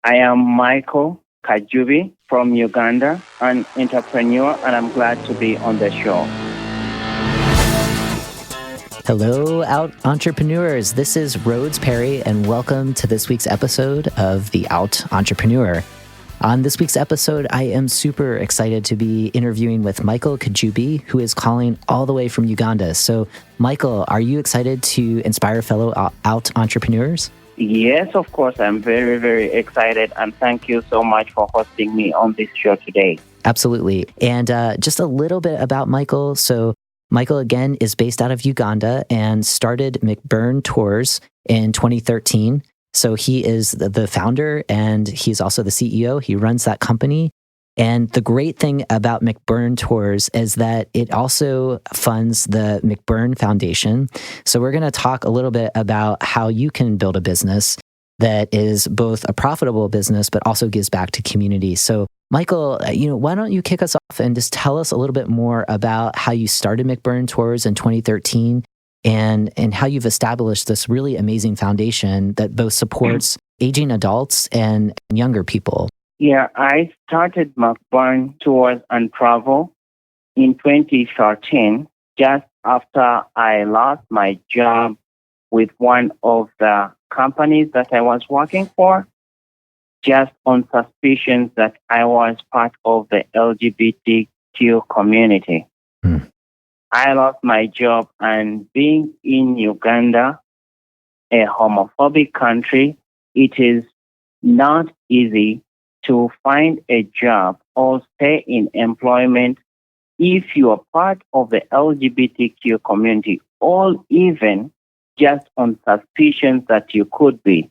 I am Michael Kajubi from Uganda, an entrepreneur, and I'm glad to be on the show. Hello, Out Entrepreneurs. This is Rhodes Perry, and welcome to this week's episode of The Out Entrepreneur. On this week's episode, I am super excited to be interviewing with Michael Kajubi, who is calling all the way from Uganda. So, Michael, are you excited to inspire fellow Out Entrepreneurs? Yes, of course. I'm very, very excited, and thank you so much for hosting me on this show today. Absolutely. And just a little bit about Michael. So, Michael, again, is based out of Uganda and started McBern Tours in 2013. So he is the founder and he's also the CEO. He runs that company. And the great thing about McBern Tours is that it also funds the McBern Foundation. So we're going to talk a little bit about how you can build a business that is both a profitable business, but also gives back to community. So Michael, why don't you kick us off and just tell us a little bit more about how you started McBern Tours in 2013 and how you've established this really amazing foundation that both supports aging adults and younger people. Yeah, I started McBern Tours and Travel in 2013, just after I lost my job with one of the companies that I was working for, just on suspicions that I was part of the LGBTQ community. I lost my job, and being in Uganda, a homophobic country, it is not easy to find a job or stay in employment if you are part of the LGBTQ community, or even just on suspicions that you could be.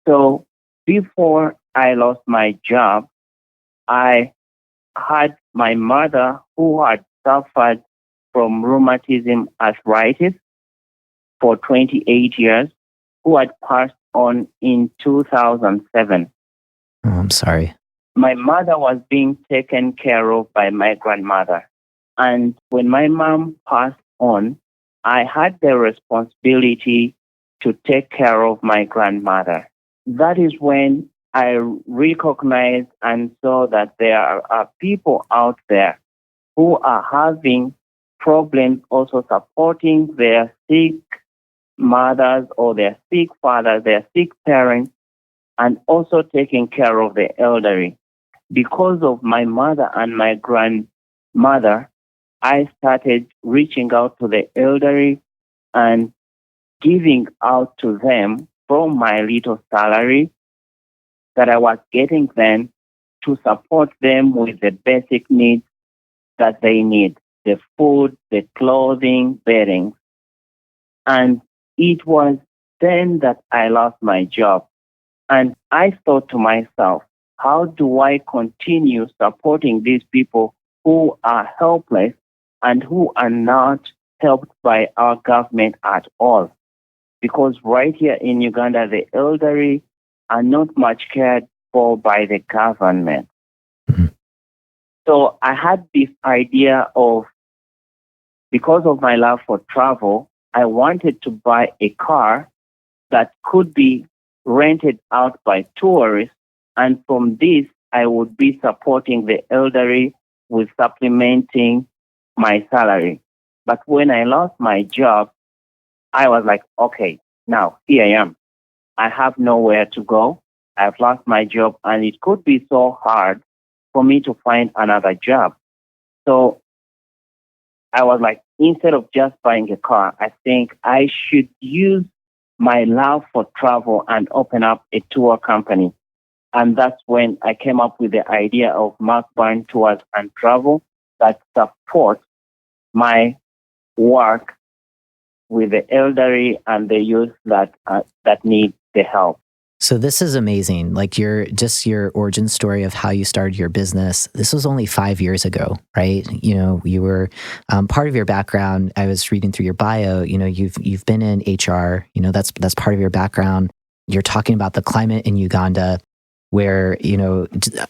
So before I lost my job, I had my mother who had suffered from rheumatism arthritis for 28 years, who had passed on in 2007. Oh, I'm sorry. My mother was being taken care of by my grandmother. And when my mom passed on, I had the responsibility to take care of my grandmother. That is when I recognized and saw that there are people out there who are having problems also supporting their sick mothers or their sick fathers, their sick parents, and also taking care of the elderly. Because of my mother and my grandmother, I started reaching out to the elderly and giving out to them from my little salary that I was getting then to support them with the basic needs that they need, the food, the clothing, bedding. And it was then that I lost my job. And I thought to myself, how do I continue supporting these people who are helpless and who are not helped by our government at all? Because right here in Uganda, the elderly are not much cared for by the government. So I had this idea of, because of my love for travel, I wanted to buy a car that could be rented out by tourists. And from this, I would be supporting the elderly with supplementing my salary. But when I lost my job, I was like, okay, now here I am. I have nowhere to go. I've lost my job, and it could be so hard for me to find another job. So I was like, instead of just buying a car, I think I should use my love for travel and open up a tour company. And that's when I came up with the idea of McBern Tours and Travel that supports my work with the elderly and the youth that need the help. So this is amazing. Like your origin story of how you started your business. This was only 5 years ago, right? You were part of your background. I was reading through your bio. You've been in HR. That's part of your background. You're talking about the climate in Uganda, where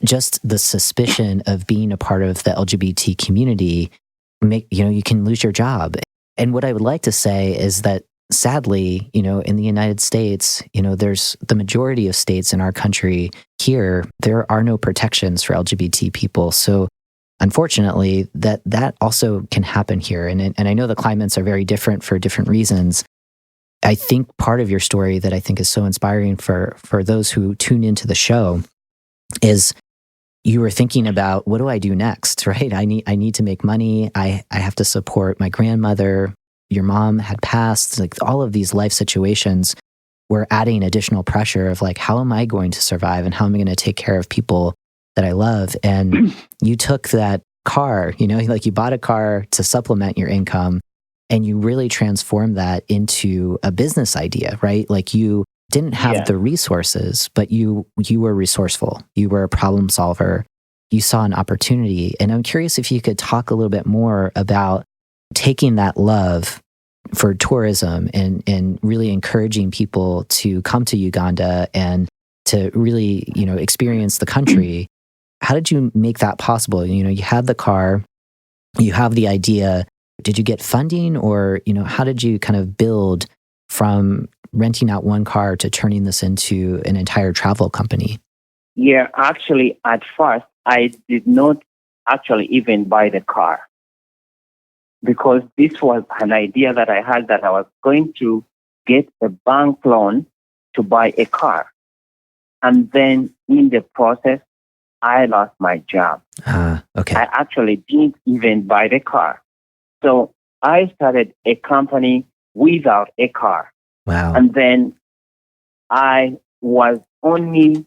just the suspicion of being a part of the LGBT community, you can lose your job. And what I would like to say is that sadly, in the United States, there's the majority of states in our country here, there are no protections for LGBT people. So unfortunately, that also can happen here. And I know the climates are very different for different reasons. I think part of your story that I think is so inspiring for those who tune into the show is you were thinking about, what do I do next, right? I need to make money. I have to support my grandmother. Your mom had passed. Like, all of these life situations were adding additional pressure of like, how am I going to survive and how am I going to take care of people that I love? And you took that car, like you bought a car to supplement your income, and you really transformed that into a business idea, right? Like, you didn't have the resources, but you were resourceful. You were a problem solver. You saw an opportunity. And I'm curious if you could talk a little bit more about taking that love for tourism and really encouraging people to come to Uganda and to really, experience the country. How did you make that possible? You had the car, you have the idea. Did you get funding, or, how did you kind of build from renting out one car to turning this into an entire travel company? Yeah, actually, at first, I did not actually even buy the car, because this was an idea that I had, that I was going to get a bank loan to buy a car. And then in the process, I lost my job. Okay. I actually didn't even buy the car. So I started a company without a car. Wow. And then I was only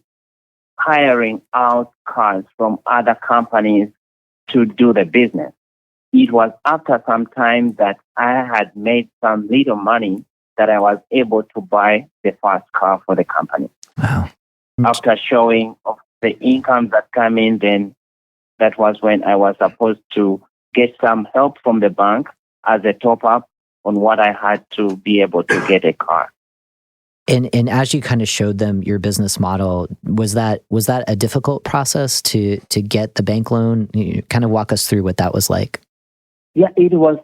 hiring out cars from other companies to do the business. It was after some time that I had made some little money that I was able to buy the first car for the company. Wow. After showing of the income that came in, then that was when I was supposed to get some help from the bank as a top-up on what I had to be able to get a car. And as you kind of showed them your business model, was that a difficult process to get the bank loan? You kind of walk us through what that was like. Yeah, it was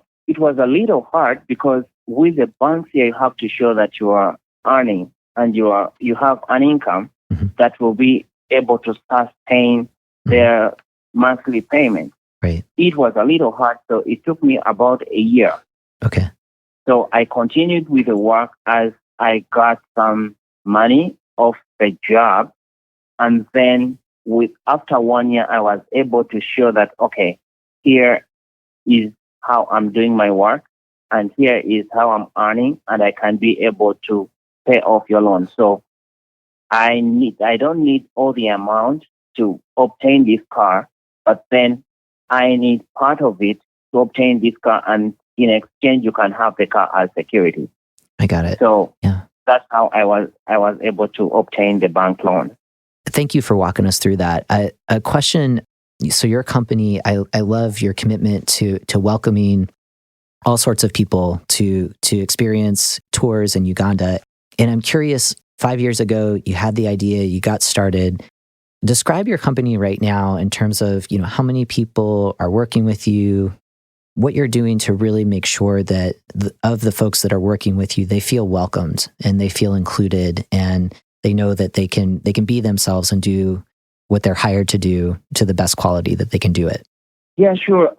a little hard, because with the banks here, you have to show that you are earning and you have an income that will be able to sustain their monthly payment. Right. It was a little hard, so it took me about a year. Okay. So I continued with the work as I got some money off the job. And then after 1 year, I was able to show that, okay, here is how I'm doing my work, and here is how I'm earning, and I can be able to pay off your loan. So I don't need all the amount to obtain this car, but then I need part of it to obtain this car, and in exchange, you can have the car as security. I got it. So yeah, that's how I was able to obtain the bank loan. Thank you for walking us through that. A question. So your company, I love your commitment to welcoming all sorts of people to experience tours in Uganda. And I'm curious, 5 years ago, you had the idea, you got started. Describe your company right now in terms of, how many people are working with you, what you're doing to really make sure that of the folks that are working with you, they feel welcomed and they feel included, and they know that they can be themselves and do what they're hired to do to the best quality that they can do it. Yeah, sure.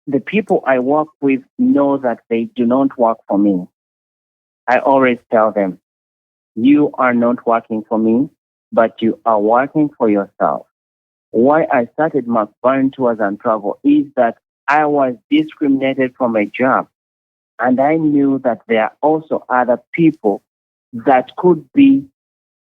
The people I work with know that they do not work for me. I always tell them, you are not working for me, but you are working for yourself. Why I started McBern Tours and Travel is that I was discriminated from a job, and I knew that there are also other people that could be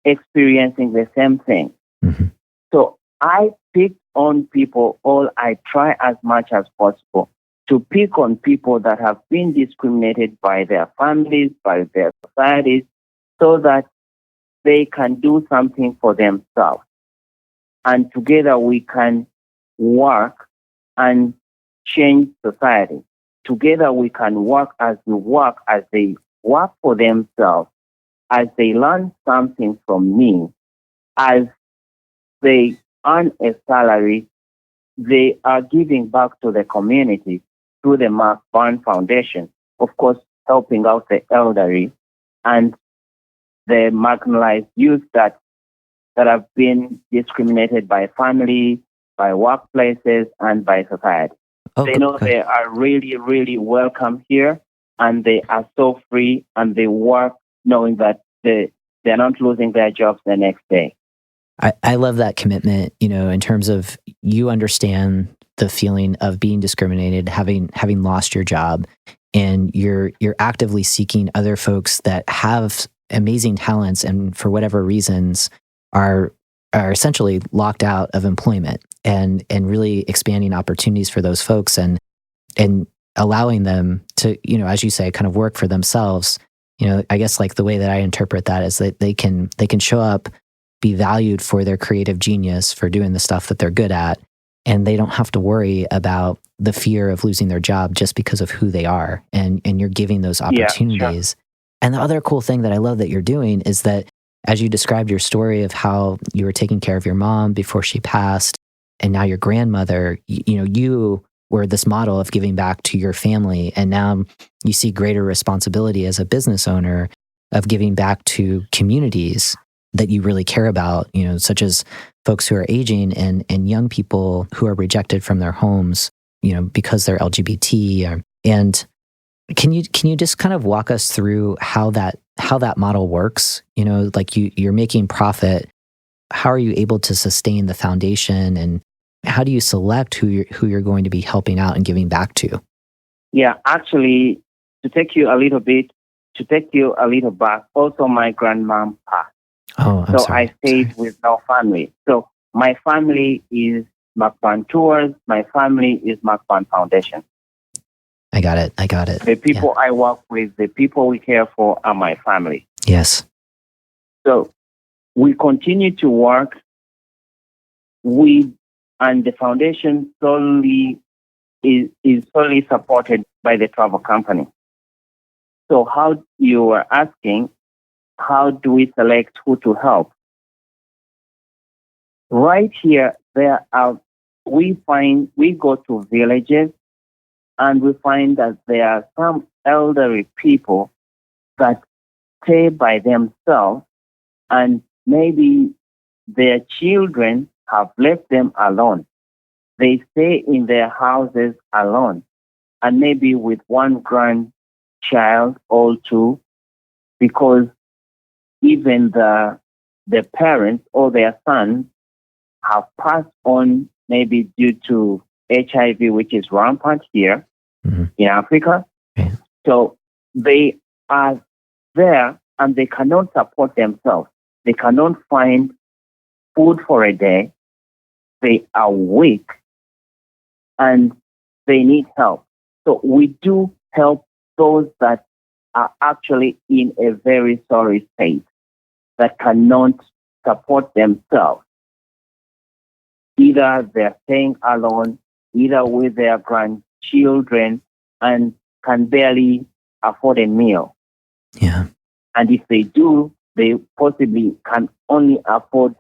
experiencing the same thing. Mm-hmm. So I picked on people, or I try as much as possible to pick on people that have been discriminated by their families, by their societies, so that they can do something for themselves. And together we can work and change society. Together we can work as they work for themselves, as they learn something from me, as they earn a salary, they are giving back to the community through the McBern Foundation. Of course, helping out the elderly and the marginalized youth that have been discriminated by family, by workplaces, and by society. They know they are really, really welcome here, and they are so free, and they work knowing that they're not losing their jobs the next day. I love that commitment, in terms of you understand the feeling of being discriminated, having lost your job, and you're actively seeking other folks that have amazing talents and for whatever reasons are essentially locked out of employment, and really expanding opportunities for those folks and allowing them to, as you say, kind of work for themselves. I guess like the way that I interpret that is that they can show up, be valued for their creative genius, for doing the stuff that they're good at, and they don't have to worry about the fear of losing their job just because of who they are. And you're giving those opportunities. Yeah, sure. And the other cool thing that I love that you're doing is that, as you described your story of how you were taking care of your mom before she passed, and now your grandmother, you were this model of giving back to your family. And now you see greater responsibility as a business owner of giving back to communities that you really care about, such as folks who are aging and young people who are rejected from their homes, because they're LGBT. And can you just kind of walk us through how that model works? Like you're making profit. How are you able to sustain the foundation, and how do you select who you're going to be helping out and giving back to? Yeah, actually, to take you a little back, also my grandmom passed. Oh, I'm sorry. I stayed with no family. So my family is McBern Tours. My family is McBern Foundation. I got it. The people I work with, the people we care for are my family. Yes. So we continue to work and the foundation solely is solely supported by the travel company. So how you were asking, how do we select who to help? Right here, we go to villages, and we find that there are some elderly people that stay by themselves, and maybe their children have left them alone. They stay in their houses alone, and maybe with one grandchild or two, because even the parents or their sons have passed on, maybe due to HIV, which is rampant here in Africa. Yeah. So they are there and they cannot support themselves. They cannot find food for a day. They are weak and they need help. So we do help those that are actually in a very sorry state, that cannot support themselves. Either they're staying alone, either with their grandchildren, and can barely afford a meal. Yeah. And if they do, they possibly can only afford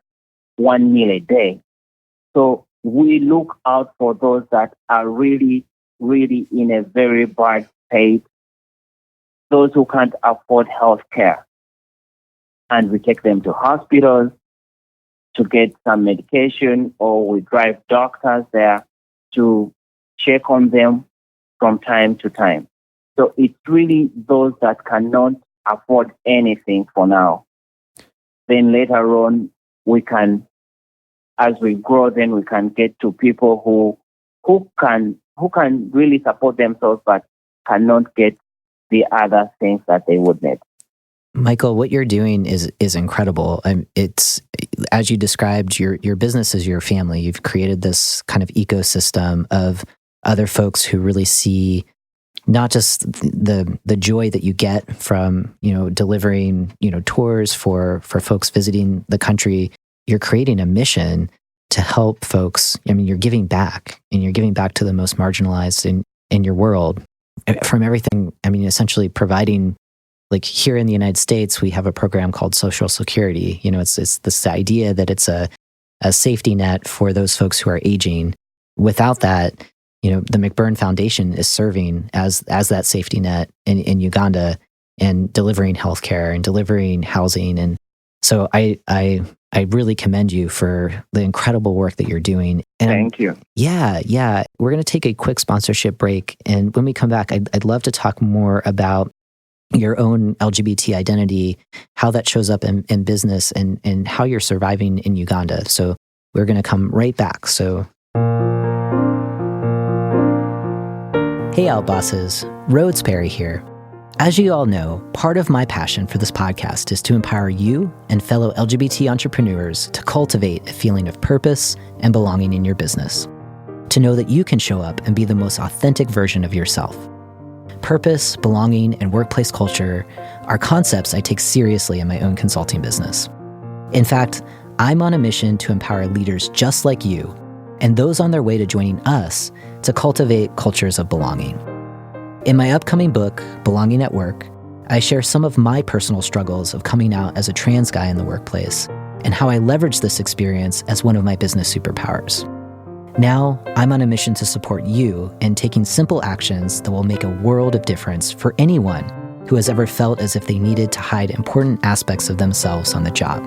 one meal a day. So we look out for those that are really, really in a very bad state, those who can't afford health care. And we take them to hospitals to get some medication, or we drive doctors there to check on them from time to time. So it's really those that cannot afford anything for now. Then later on, we can, as we grow, then we can get to people who can really support themselves but cannot get the other things that they would need. Michael, what you're doing is incredible. It's, as you described, your business is your family. You've created this kind of ecosystem of other folks who really see not just the joy that you get from, delivering, tours for folks visiting the country. You're creating a mission to help folks. I mean, you're giving back, and you're giving back to the most marginalized in your world. From everything, I mean, essentially providing, like here in the United States, we have a program called Social Security. It's this idea that it's a safety net for those folks who are aging. Without that, the McBern Foundation is serving as that safety net in Uganda and delivering healthcare and delivering housing. And so I really commend you for the incredible work that you're doing. And thank you. Yeah. We're going to take a quick sponsorship break. And when we come back, I'd love to talk more about your own LGBT identity, how that shows up in business, and how you're surviving in Uganda. So we're going to come right back. So, hey, Out Bosses, Rhodes Perry here. As you all know, part of my passion for this podcast is to empower you and fellow LGBT entrepreneurs to cultivate a feeling of purpose and belonging in your business. To know that you can show up and be the most authentic version of yourself. Purpose, belonging, and workplace culture are concepts I take seriously in my own consulting business. In fact, I'm on a mission to empower leaders just like you and those on their way to joining us to cultivate cultures of belonging. In my upcoming book, Belonging at Work, I share some of my personal struggles of coming out as a trans guy in the workplace and how I leverage this experience as one of my business superpowers. Now, I'm on a mission to support you in taking simple actions that will make a world of difference for anyone who has ever felt as if they needed to hide important aspects of themselves on the job.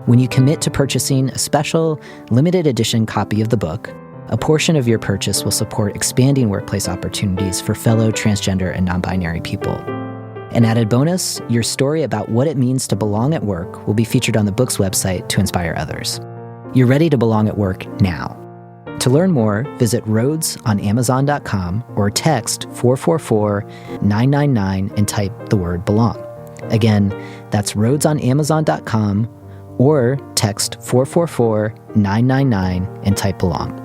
When you commit to purchasing a special, limited edition copy of the book, a portion of your purchase will support expanding workplace opportunities for fellow transgender and non-binary people. An added bonus, your story about what it means to belong at work will be featured on the book's website to inspire others. You're ready to belong at work now. To learn more, visit Rhodes on Amazon.com or text 444-999 and type the word belong. Again, that's Rhodes on Amazon.com or text 444-999 and type belong.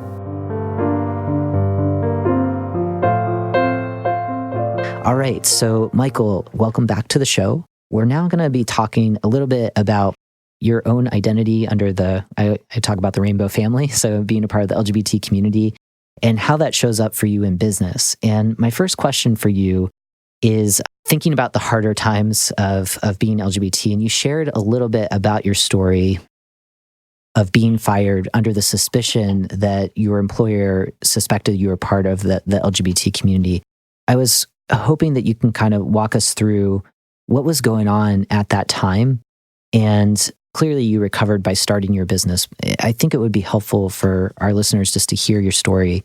All right, so Michael, welcome back to the show. We're now going to be talking a little bit about your own identity under I talk about the rainbow family, so being a part of the LGBT community and how that shows up for you in business. And my first question for you is thinking about the harder times of being LGBT. And you shared a little bit about your story of being fired under the suspicion that your employer suspected you were part of the LGBT community. I was hoping that you can kind of walk us through what was going on at that time. And clearly you recovered by starting your business. I think it would be helpful for our listeners just to hear your story,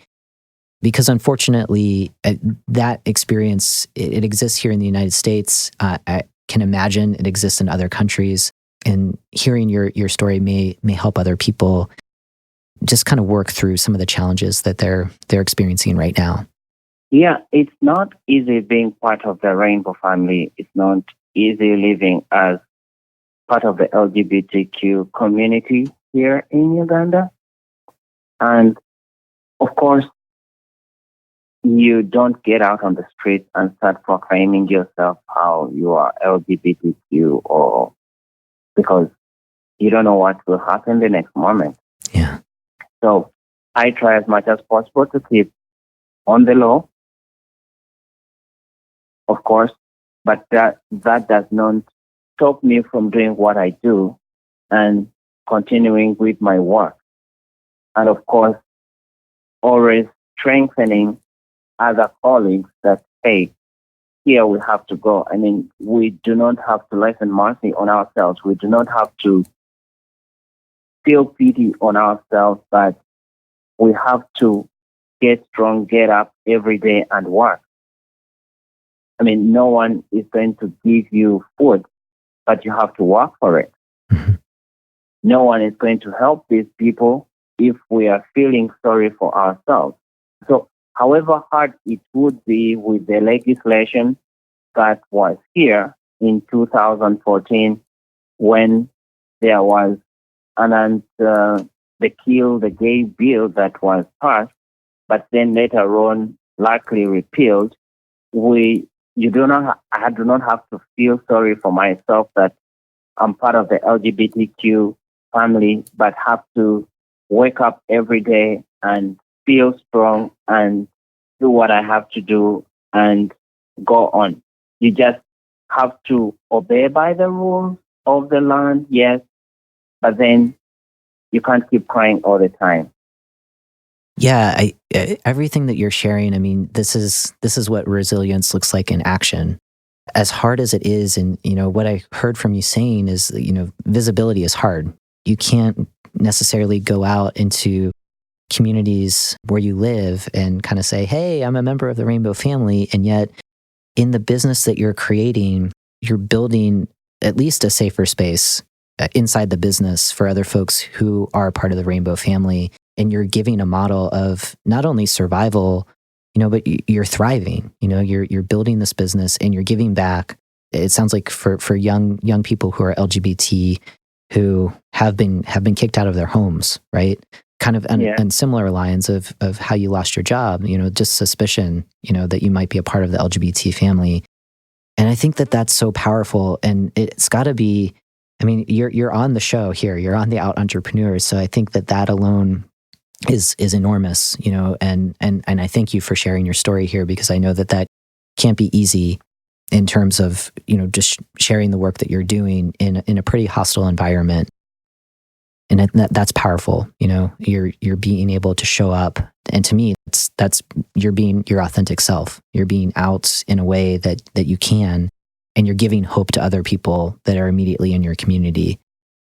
because unfortunately that experience, it exists here in the United States. I can imagine it exists in other countries, and hearing your story may help other people just kind of work through some of the challenges that they're experiencing right now. Yeah, it's not easy being part of the rainbow family. It's not easy living as part of the LGBTQ community here in Uganda. And of course, you don't get out on the street and start proclaiming yourself how you are LGBTQ, or because you don't know what will happen the next moment. Yeah. So I try as much as possible to keep on the low, of course, but that does not stop me from doing what I do and continuing with my work. And of course, always strengthening other colleagues that, hey, here we have to go. I mean, we do not have to lessen mercy on ourselves. We do not have to feel pity on ourselves, but we have to get strong, get up every day and work. I mean, no one is going to give you food, but you have to work for it. Mm-hmm. No one is going to help these people if we are feeling sorry for ourselves. So, however hard it would be with the legislation that was here in 2014, when there was the Kill the Gay bill that was passed, but then later on likely repealed, I do not have to feel sorry for myself that I'm part of the LGBTQ family, but have to wake up every day and feel strong and do what I have to do and go on. You just have to obey by the rules of the land, yes, but then you can't keep crying all the time. Yeah, everything that you're sharing, I mean, this is what resilience looks like in action. As hard as it is, and what I heard from you saying is that, visibility is hard. You can't necessarily go out into communities where you live and kind of say, "Hey, I'm a member of the Rainbow family," and yet in the business that you're creating, you're building at least a safer space inside the business for other folks who are part of the Rainbow family. And you're giving a model of not only survival, but you're thriving. You're building this business and you're giving back. It sounds like for young people who are LGBT who have been kicked out of their homes, right? Kind of on similar lines of how you lost your job, just suspicion, that you might be a part of the LGBT family. And I think that that's so powerful. And it's got to be, I mean, you're on the show here, you're on the Out Entrepreneurs. So I think that alone is enormous, and I thank you for sharing your story here, because I know that can't be easy in terms of, just sharing the work that you're doing in a pretty hostile environment. And that's powerful. You're being able to show up. And to me, that's you're being your authentic self. You're being out in a way that you can, and you're giving hope to other people that are immediately in your community.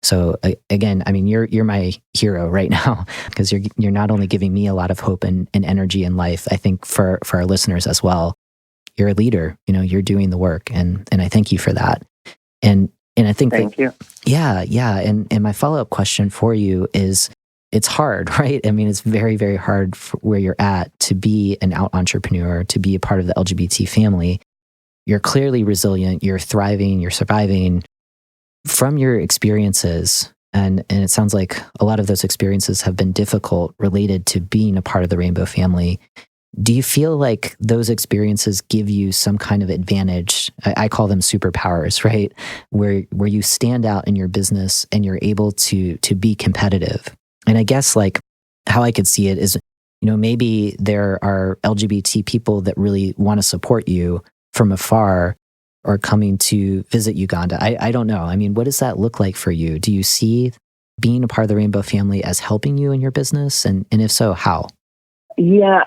So again, I mean, you're my hero right now, because you're not only giving me a lot of hope and energy in life. I think for our listeners as well, you're a leader. You're doing the work, and I thank you for that. And I think thank you. Yeah. And my follow-up question for you is, it's hard, right? I mean, it's very, very hard where you're at to be an out entrepreneur, to be a part of the LGBT family. You're clearly resilient. You're thriving. You're surviving. From your experiences, and it sounds like a lot of those experiences have been difficult related to being a part of the Rainbow family. Do you feel like those experiences give you some kind of advantage? I call them superpowers, right? Where you stand out in your business and you're able to be competitive. And I guess like how I could see it is, maybe there are LGBT people that really want to support you from afar, or coming to visit Uganda. I don't know. I mean, what does that look like for you? Do you see being a part of the Rainbow family as helping you in your business? And if so, how? Yeah,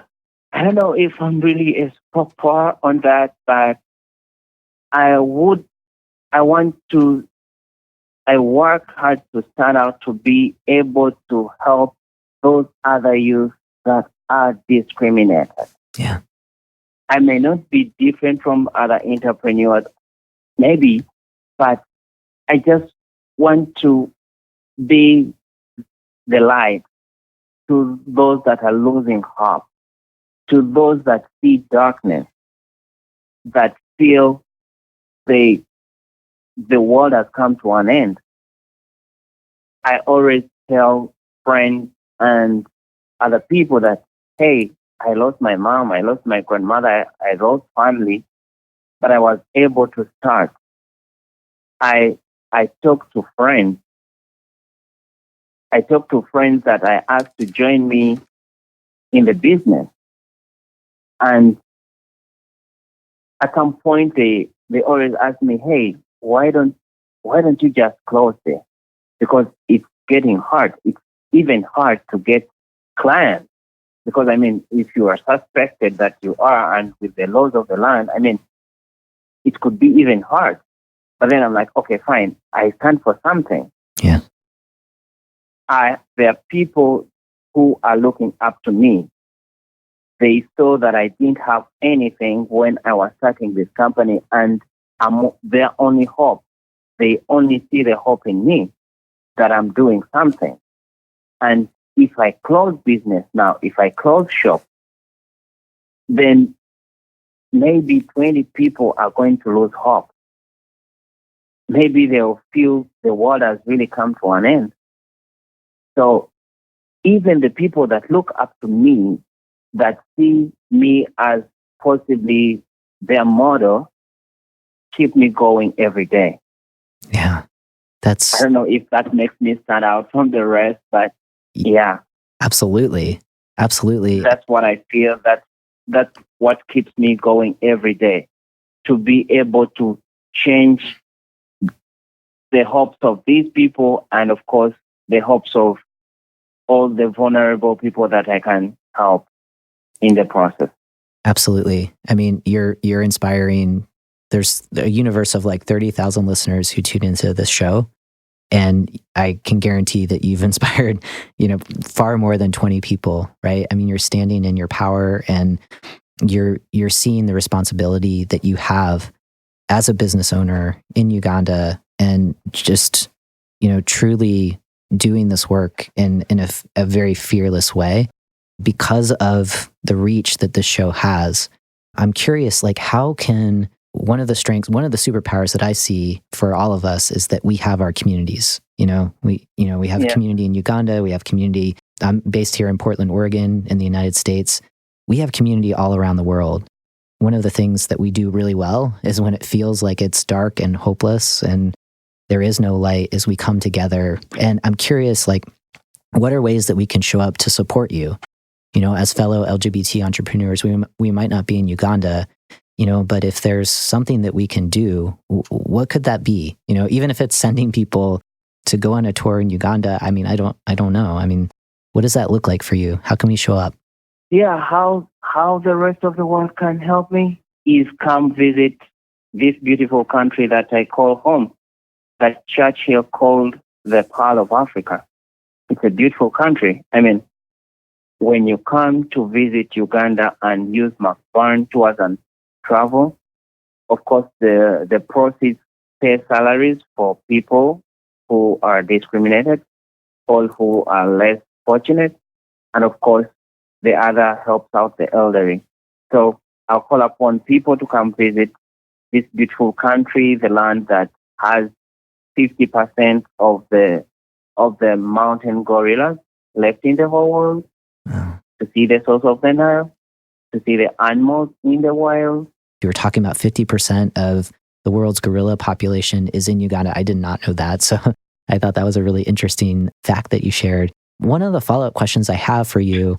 I don't know if I'm really as proper on that, but I work hard to stand out, to be able to help those other youth that are discriminated. Yeah. I may not be different from other entrepreneurs, maybe, but I just want to be the light to those that are losing hope, to those that see darkness, that feel the world has come to an end. I always tell friends and other people that, hey, I lost my mom, I lost my grandmother, I lost family, but I was able to start. I talk to friends. I talk to friends that I asked to join me in the business. And at some point they always ask me, hey, why don't you just close there? Because it's getting hard. It's even hard to get clients. Because, I mean, if you are suspected that you are, and with the laws of the land, I mean, it could be even hard. But then I'm like, okay, fine. I stand for something. Yeah. There are people who are looking up to me. They saw that I didn't have anything when I was starting this company, and I'm their only hope. They only see the hope in me that I'm doing something. And if I close business now, if I close shop, then maybe 20 people are going to lose hope. Maybe they'll feel the world has really come to an end. So even the people that look up to me, that see me as possibly their model, keep me going every day. Yeah. I don't know if that makes me stand out from the rest, but yeah. Absolutely. That's what I feel. That's what keeps me going every day. To be able to change the hopes of these people, and of course the hopes of all the vulnerable people that I can help in the process. Absolutely. I mean, you're inspiring. There's a universe of like 30,000 listeners who tune into this show. And I can guarantee that you've inspired, far more than 20 people, right? I mean, you're standing in your power and you're seeing the responsibility that you have as a business owner in Uganda and just, truly doing this work in a very fearless way because of the reach that this show has. I'm curious, like, how can one of the superpowers that I see for all of us is that we have our communities. We have a community in Uganda. We have community. I'm based here in Portland, Oregon, in the United States. We have community all around the world. One of the things that we do really well is when it feels like it's dark and hopeless and there is no light, is we come together. And I'm curious, like, what are ways that we can show up to support you? As fellow LGBT entrepreneurs, we might not be in Uganda, but if there's something that we can do, what could that be? Even if it's sending people to go on a tour in Uganda, I mean, I don't know. I mean, what does that look like for you? How can we show up? Yeah, how the rest of the world can help me is come visit this beautiful country that I call home, that Churchill called the Pearl of Africa. It's a beautiful country. I mean, when you come to visit Uganda and use McBern Tours and Travel, of course, the proceeds pay salaries for people who are discriminated, all who are less fortunate, and of course, the other helps out the elderly. So I'll call upon people to come visit this beautiful country, the land that has 50% of the mountain gorillas left in the whole world, to see the source of the Nile, to see the animals in the wild. You were talking about 50% of the world's gorilla population is in Uganda. I did not know that. So I thought that was a really interesting fact that you shared. One of the follow-up questions I have for you,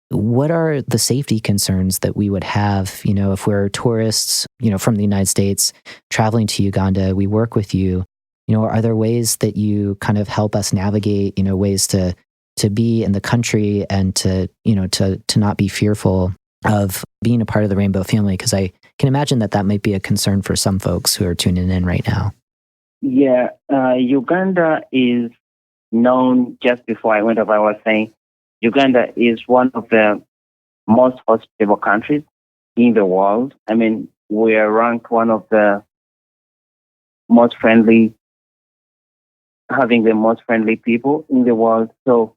what are the safety concerns that we would have, if we're tourists, from the United States traveling to Uganda, we work with you, are there ways that you kind of help us navigate, ways to be in the country and to not be fearful of being a part of the rainbow family? Because I can imagine that might be a concern for some folks who are tuning in right now. Yeah, Uganda is known, just before I went over, I was saying, Uganda is one of the most hospitable countries in the world. I mean, we are ranked one of the most friendly, having the most friendly people in the world. So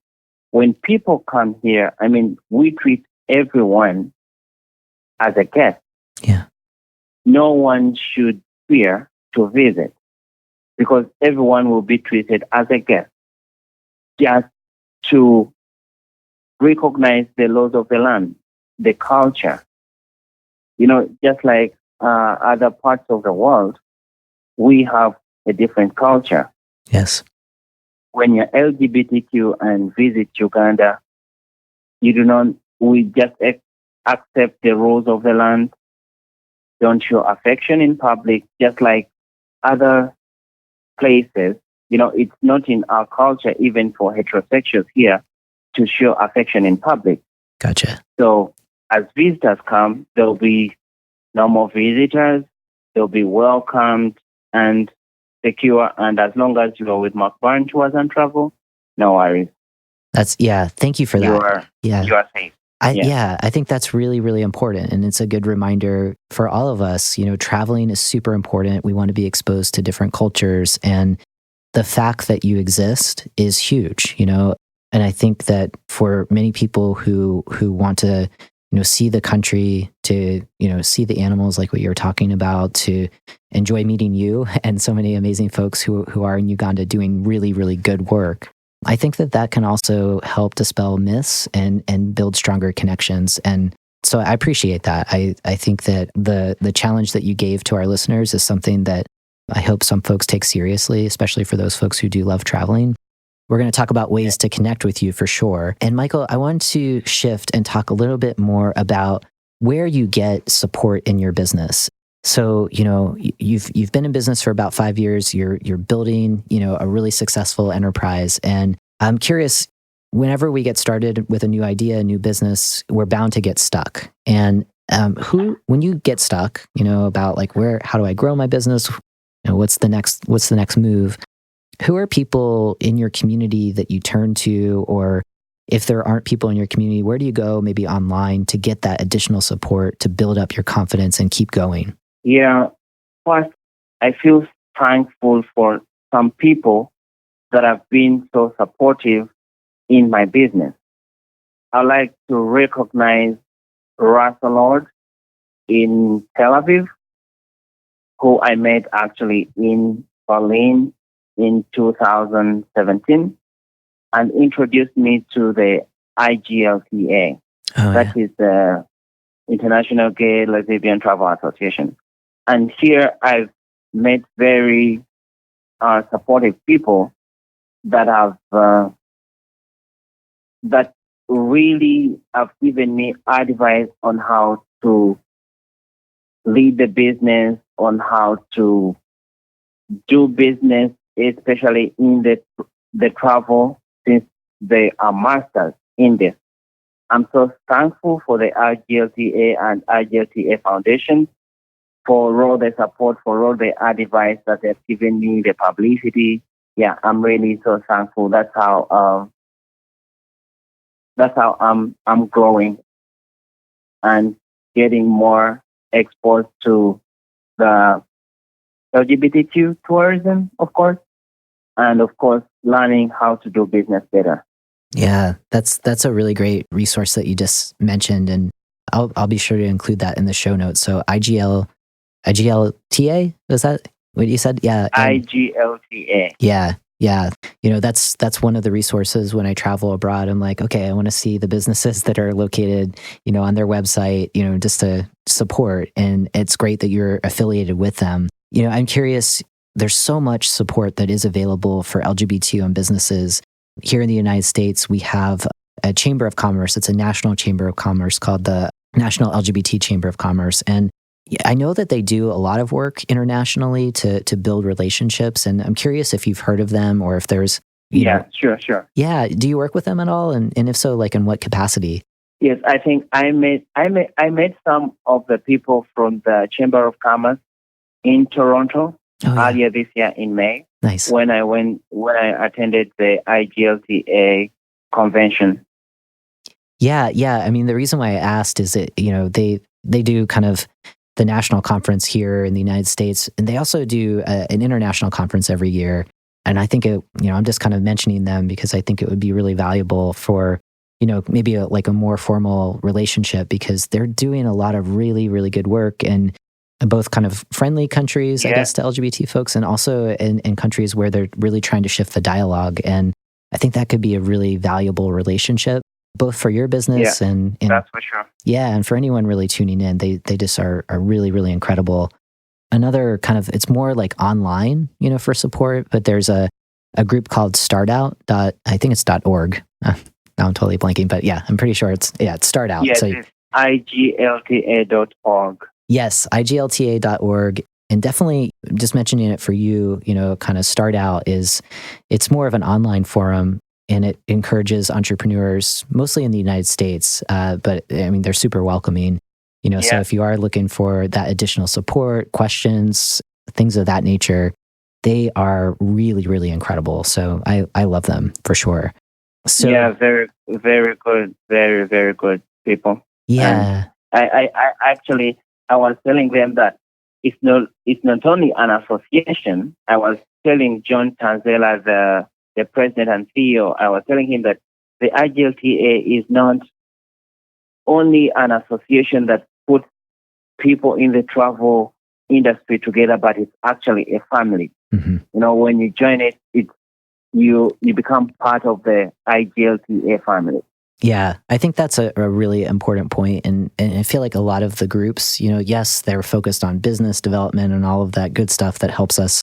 when people come here, I mean, we treat everyone as a guest. Yeah. No one should fear to visit because everyone will be treated as a guest, just to recognize the laws of the land, the culture. Just like other parts of the world, we have a different culture. Yes. When you're LGBTQ and visit Uganda, we just accept the rules of the land, don't show affection in public, just like other places. It's not in our culture, even for heterosexuals here, to show affection in public. Gotcha. So as visitors come, there'll be normal visitors, they'll be welcomed and secure. And as long as you are with McBern Tours and Travel, no worries. Thank you for that. You are safe. I think that's really, really important. And it's a good reminder for all of us, traveling is super important. We want to be exposed to different cultures. And the fact that you exist is huge, And I think that for many people who want to, see the country, to, see the animals like what you're talking about, to enjoy meeting you and so many amazing folks who are in Uganda doing really, really good work. I think that can also help dispel myths and build stronger connections. And so I appreciate that. I think that the challenge that you gave to our listeners is something that I hope some folks take seriously, especially for those folks who do love traveling. We're going to talk about ways to connect with you for sure. And Michael, I want to shift and talk a little bit more about where you get support in your business. So, you've been in business for about 5 years. You're building, a really successful enterprise. And I'm curious, whenever we get started with a new idea, a new business, we're bound to get stuck. And when you get stuck, about like how do I grow my business? What's the next move? Who are people in your community that you turn to, or if there aren't people in your community, where do you go, maybe online, to get that additional support to build up your confidence and keep going? Yeah, first, I feel thankful for some people that have been so supportive in my business. I like to recognize Russell Lord in Tel Aviv, who I met actually in Berlin in 2017, and introduced me to the IGLTA. That is the International Gay Lesbian Travel Association. And here I've met very supportive people that have that really have given me advice on how to lead the business, on how to do business, especially in the travel, since they are masters in this. I'm so thankful for the IGLTA and IGLTA Foundation for all the support, for all the advice that they've given me, the publicity. Yeah, I'm really so thankful. That's how I'm growing and getting more exposed to the LGBTQ tourism, of course, and of course, learning how to do business better. Yeah, that's a really great resource that you just mentioned, and I'll be sure to include that in the show notes. So IGLTA, was that what you said? Yeah, IGLTA. Yeah. That's one of the resources when I travel abroad. I'm like, okay, I want to see the businesses that are located, on their website, just to support. And it's great that you're affiliated with them. I'm curious. There's so much support that is available for LGBTQ businesses. Here in the United States, we have a Chamber of Commerce. It's a national Chamber of Commerce called the National LGBT Chamber of Commerce. And I know that they do a lot of work internationally to build relationships. And I'm curious if you've heard of them, or if there's, sure. Yeah. Do you work with them at all? And if so, like in what capacity? Yes, I think I met some of the people from the Chamber of Commerce in Toronto earlier this year in May. Nice. When I attended the IGLTA convention. Yeah. I mean, the reason why I asked is that, they do kind of the national conference here in the United States, and they also do an international conference every year. And I think I'm just kind of mentioning them because I think it would be really valuable for, maybe a more formal relationship, because they're doing a lot of really, really good work in both kind of friendly countries, I guess, to LGBT folks, and also in countries where they're really trying to shift the dialogue. And I think that could be a really valuable relationship, both for your business and that's for sure. Yeah, and for anyone really tuning in, they just are really, really incredible. Another kind of, it's more like online, for support, but there's a group called StartOut. I think it's .org. Now I'm totally blanking, but yeah, I'm pretty sure it's StartOut. Yes, it's IGLTA.org. Yes, IGLTA.org. And definitely just mentioning it for you, kind of StartOut it's more of an online forum, and it encourages entrepreneurs, mostly in the United States. But I mean, they're super welcoming, so if you are looking for that additional support, questions, things of that nature, they are really, really incredible. So I love them for sure. So yeah, very, very good. Very, very good people. Yeah. And I was telling them that it's not only an association. I was telling John Tanzela, the president and CEO, I was telling him that the IGLTA is not only an association that puts people in the travel industry together, but it's actually a family. Mm-hmm. When you join it, you become part of the IGLTA family. Yeah, I think that's a really important point. And I feel like a lot of the groups, yes, they're focused on business development and all of that good stuff that helps us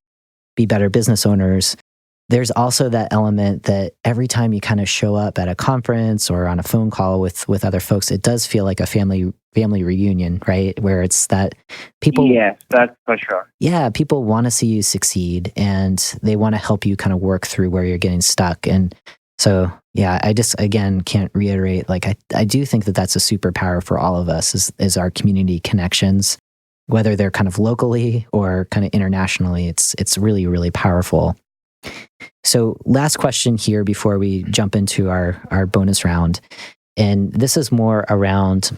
be better business owners. There's also that element that every time you kind of show up at a conference or on a phone call with other folks, it does feel like a family reunion, right? Where it's that people... Yes, that's for sure. Yeah, people want to see you succeed, and they want to help you kind of work through where you're getting stuck. And so, Yeah, I just, again, can't reiterate, like, I do think that that's a superpower for all of us is our community connections, whether they're kind of locally or kind of internationally. It's really, really powerful. So last question here before we jump into our bonus round. And this is more around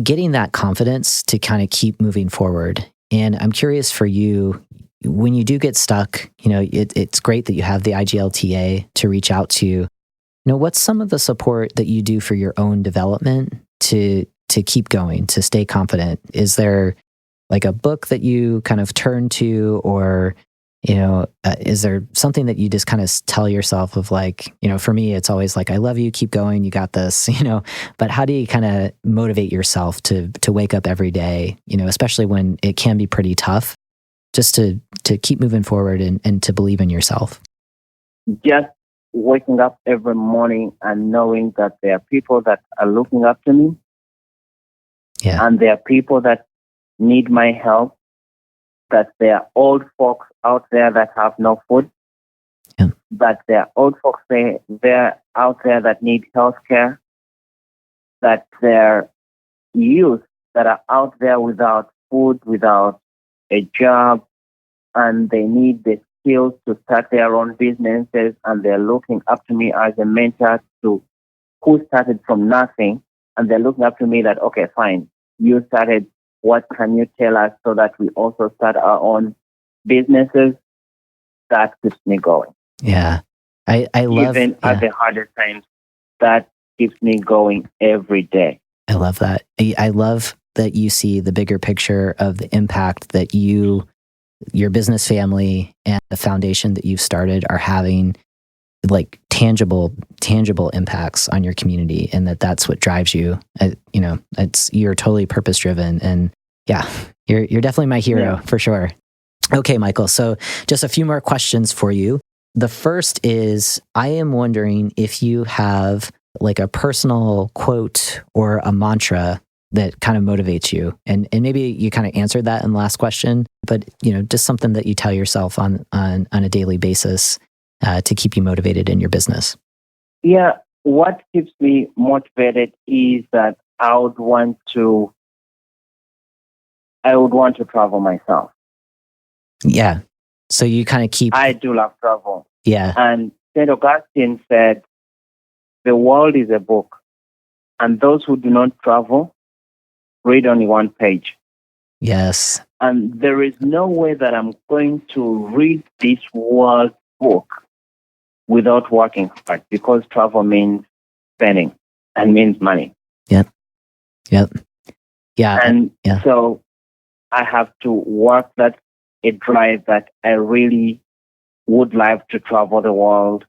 getting that confidence to kind of keep moving forward. And I'm curious for you, when you do get stuck, it's great that you have the IGLTA to reach out to. What's some of the support that you do for your own development to keep going, to stay confident? Is there like a book that you kind of turn to, or is there something that you just kind of tell yourself of like, for me, it's always like, I love you, keep going, you got this, but how do you kind of motivate yourself to wake up every day, especially when it can be pretty tough, just to keep moving forward and to believe in yourself? Just waking up every morning and knowing that there are people that are looking up to me. Yeah. And there are people that need my help, that there are old folks out there that have no food, that there are old folks they're out there that need health care, that there are youth that are out there without food, without a job, and they need the skills to start their own businesses, and they're looking up to me as a mentor who started from nothing, and they're looking up to me that, okay, fine, you started, what can you tell us so that we also start our own businesses? That keeps me going. Yeah. I love, even at the hardest times, that keeps me going every day. I love that. I love that you see the bigger picture of the impact that your business family and the foundation that you've started are having, like tangible impacts on your community, and that's what drives you. You're totally purpose driven, and yeah, you're definitely my hero for sure. Okay, Michael. So just a few more questions for you. The first is, I am wondering if you have like a personal quote or a mantra that kind of motivates you. And maybe you kind of answered that in the last question, but just something that you tell yourself on a daily basis to keep you motivated in your business. Yeah, what keeps me motivated is that I would want to travel myself. Yeah. So you kind of keep... I do love travel. Yeah. And St. Augustine said, the world is a book, and those who do not travel read only one page. Yes. And there is no way that I'm going to read this world book without working hard, because travel means spending and means money. Yep. Yeah. And so I have to work that a drive that I really would like to travel the world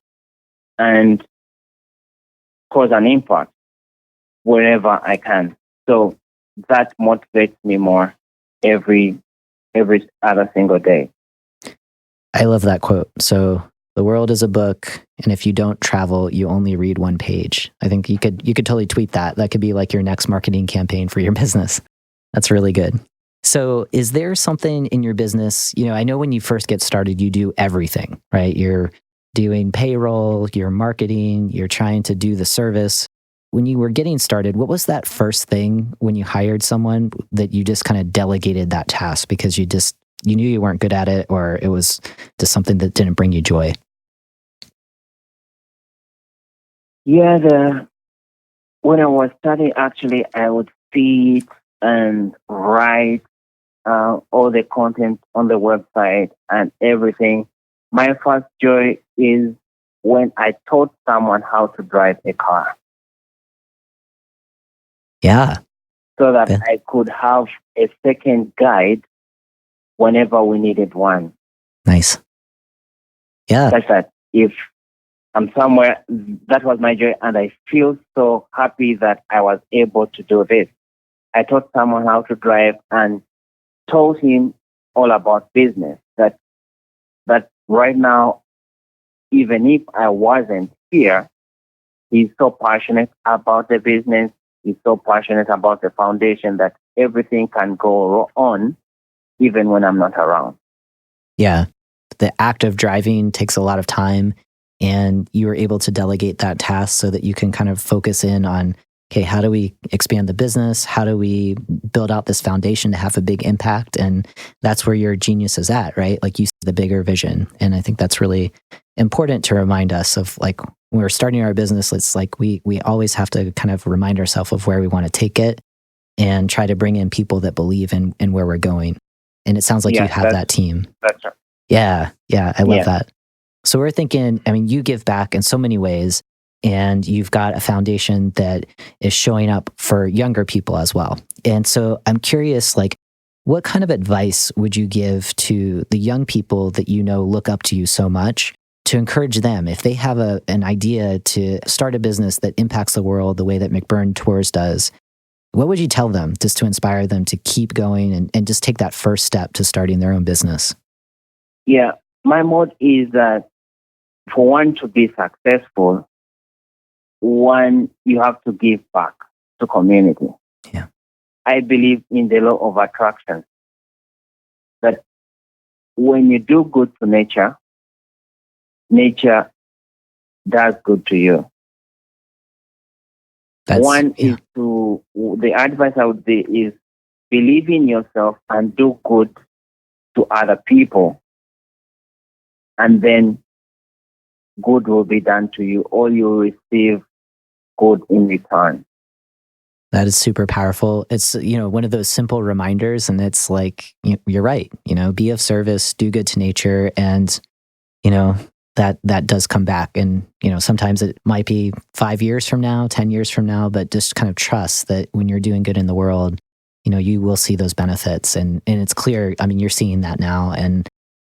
and cause an impact wherever I can. So that motivates me more every other single day. I love that quote. So the world is a book, and if you don't travel, you only read one page. I think you could totally tweet that. That could be like your next marketing campaign for your business. That's really good. So is there something in your business, I know when you first get started, you do everything, right? You're doing payroll, you're marketing, you're trying to do the service. When you were getting started, what was that first thing when you hired someone that you just kind of delegated that task because you knew you weren't good at it, or it was just something that didn't bring you joy? Yeah, when I was studying, actually, I would sit and write all the content on the website and everything. My first joy is when I taught someone how to drive a car. Yeah. So that I could have a second guide whenever we needed one. Nice. Yeah. Such that if I'm somewhere, that was my joy, and I feel so happy that I was able to do this. I taught someone how to drive and told him all about business. That right now, even if I wasn't here, he's so passionate about the business. He's so passionate about the foundation that everything can go on even when I'm not around. Yeah. The act of driving takes a lot of time. and you were able to delegate that task so that you can kind of focus in on, okay, how do we expand the business? How do we build out this foundation to have a big impact? And that's where your genius is at, right? Like you see the bigger vision. And I think that's really important to remind us of, like, when we're starting our business, it's like we always have to kind of remind ourselves of where we want to take it and try to bring in people that believe in where we're going. And it sounds like you have that team. That's right. Yeah. I love that. So we're thinking, I mean, you give back in so many ways, and you've got a foundation that is showing up for younger people as well. And so I'm curious, like, what kind of advice would you give to the young people that you know look up to you so much, to encourage them if they have an idea to start a business that impacts the world the way that McBern Tours does? What would you tell them just to inspire them to keep going and just take that first step to starting their own business? Yeah, my motto is that for one to be successful, one, you have to give back to community. Yeah. I believe in the law of attraction, that when you do good to nature, nature does good to you. The advice I would say is believe in yourself and do good to other people. And then good will be done to you, or you'll receive good in return. That is super powerful. It's, one of those simple reminders, and it's like, you're right, be of service, do good to nature. And, that does come back. And, sometimes it might be 5 years from now, 10 years from now, but just kind of trust that when you're doing good in the world, you will see those benefits. And it's clear, I mean, you're seeing that now. And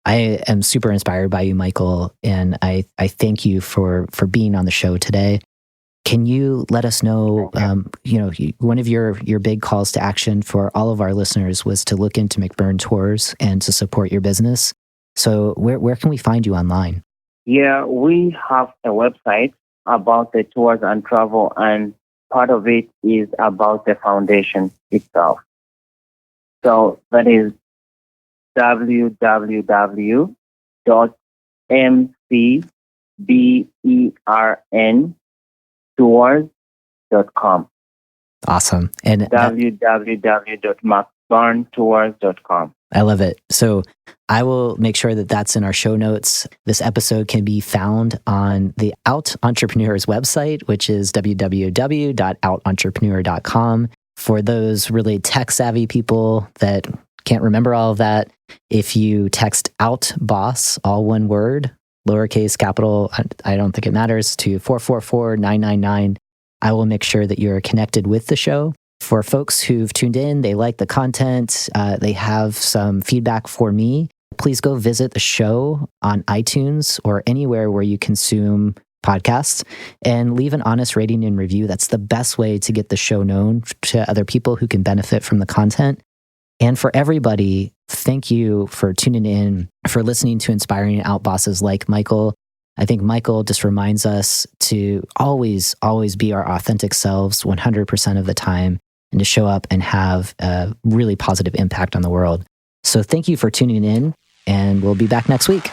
I am super inspired by you, Michael. And I thank you for being on the show today. Can you let us know, one of your big calls to action for all of our listeners was to look into McBern Tours and to support your business. So where can we find you online? Yeah, we have a website about the tours and travel, and part of it is about the foundation itself. So that is www.mcberntours.com. Awesome. And www.McBernTours.com. I love it. So I will make sure that that's in our show notes. This episode can be found on the Out Entrepreneurs website, which is www.outentrepreneur.com. For those really tech savvy people that can't remember all of that, if you text OUT BOSS, all one word, lowercase, capital, I don't think it matters, to 444-999, I will make sure that you're connected with the show. For folks who've tuned in, they like the content, they have some feedback for me, please go visit the show on iTunes or anywhere where you consume podcasts and leave an honest rating and review. That's the best way to get the show known to other people who can benefit from the content. And for everybody, thank you for tuning in, for listening to inspiring out bosses like Michael. I think Michael just reminds us to always be our authentic selves 100% of the time, and to show up and have a really positive impact on the world. So thank you for tuning in, and we'll be back next week.